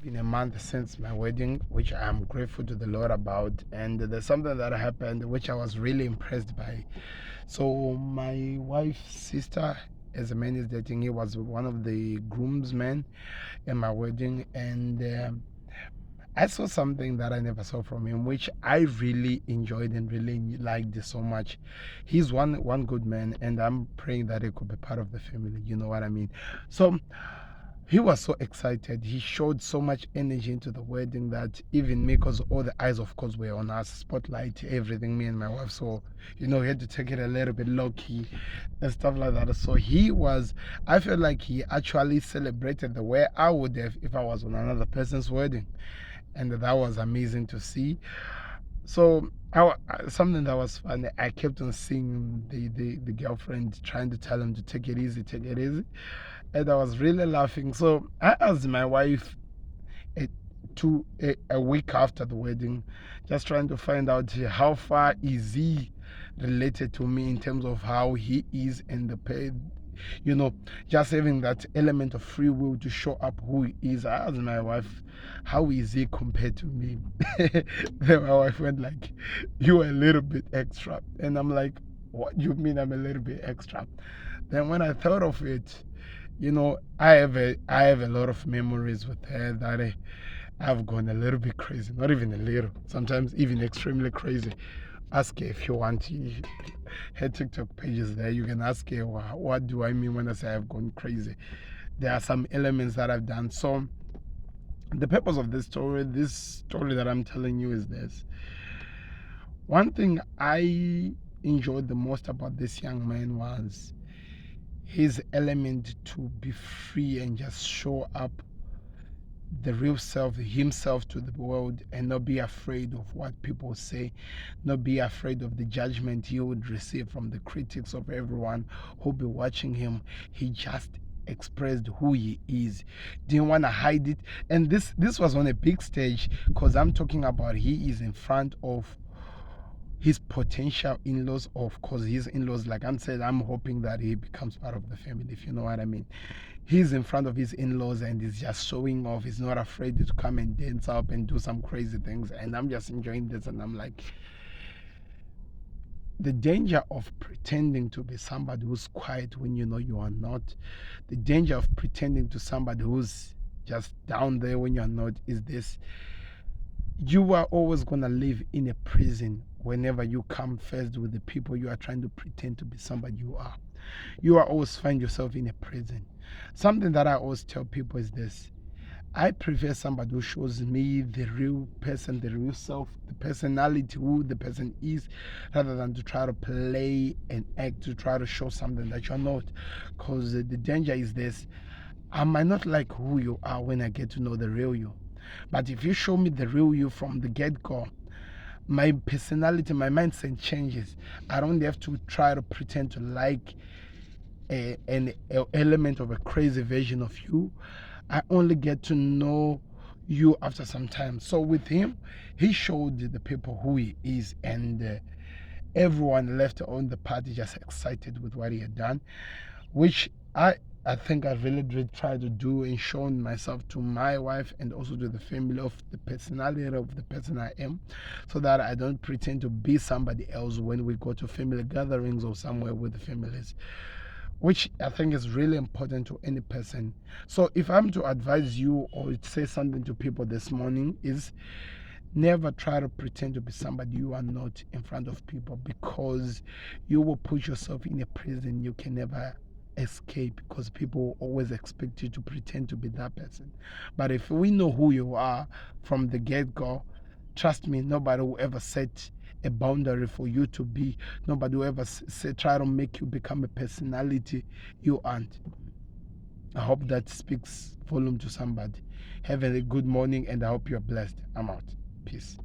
Been a month since my wedding, which I'm grateful to the Lord about. And there's something that happened which I was really impressed by. So my wife's sister, as a man is dating, he was one of the groomsmen in my wedding, and I saw something that I never saw from him, which I really enjoyed and really liked so much. He's one good man, and I'm praying that he could be part of the family. You know what I mean? So he was so excited. He showed so much energy into the wedding that even me, because all the eyes, of course, were on us, spotlight, everything, me and my wife. So, we had to take it a little bit low key and stuff like that. So I felt like he actually celebrated the way I would have if I was on another person's wedding. And that was amazing to see. So something that was funny, I kept on seeing the girlfriend trying to tell him to take it easy, take it easy. And I was really laughing. So I asked my wife a, a week after the wedding, just trying to find out how far is he related to me in terms of how he is and you know, just having that element of free will to show up who he is. I asked my wife, how is he compared to me? Then my wife went like, you are a little bit extra. And I'm like, what do you mean I'm a little bit extra? Then when I thought of it, I have a lot of memories with her that I've gone a little bit crazy. Not even a little, sometimes even extremely crazy. Ask her if you want. Her TikTok page is there. You can ask her, what do I mean when I say I've gone crazy? There are some elements that I've done. So the purpose of this story that I'm telling you is this. One thing I enjoyed the most about this young man was his element to be free and just show up the real self, himself, to the world, and not be afraid of what people say, not be afraid of the judgment he would receive from the critics of everyone who'll be watching him. He just expressed who he is, didn't want to hide it. And this was on a big stage, because I'm talking about he is in front of his potential in-laws. Of course, his in-laws, like I'm saying, I'm hoping that he becomes part of the family, if you know what I mean. He's in front of his in-laws and he's just showing off. He's not afraid to come and dance up and do some crazy things, and I'm just enjoying this. And I'm like, the danger of pretending to be somebody who's quiet when you know you are not, the danger of pretending to somebody who's just down there when you're not, is this: you are always going to live in a prison whenever you come first with the people you are trying to pretend to be somebody you are. You are always find yourself in a prison. Something that I always tell people is this: I prefer somebody who shows me the real person, the real self, the personality, who the person is, rather than to try to play and act to try to show something that you're not. Because the danger is this: I might not like who you are when I get to know the real you. But if you show me the real you from the get go, my personality, my mindset changes. I don't have to try to pretend to like an element of a crazy version of you. I only get to know you after some time. So with him, he showed the people who he is, and everyone left on the party just excited with what he had done, which I think I really did try to do and shown myself to my wife and also to the family of the personality of the person I am, so that I don't pretend to be somebody else when we go to family gatherings or somewhere with the families, which I think is really important to any person. So if I'm to advise you or say something to people this morning, is never try to pretend to be somebody you are not in front of people, because you will put yourself in a prison you can never escape, because people will always expect you to pretend to be that person. But if we know who you are from the get-go, trust me, nobody will ever set a boundary for you to be. Nobody will ever try to make you become a personality you aren't. I hope that speaks volume to somebody. Have a good morning, and I hope you're blessed. I'm out. Peace.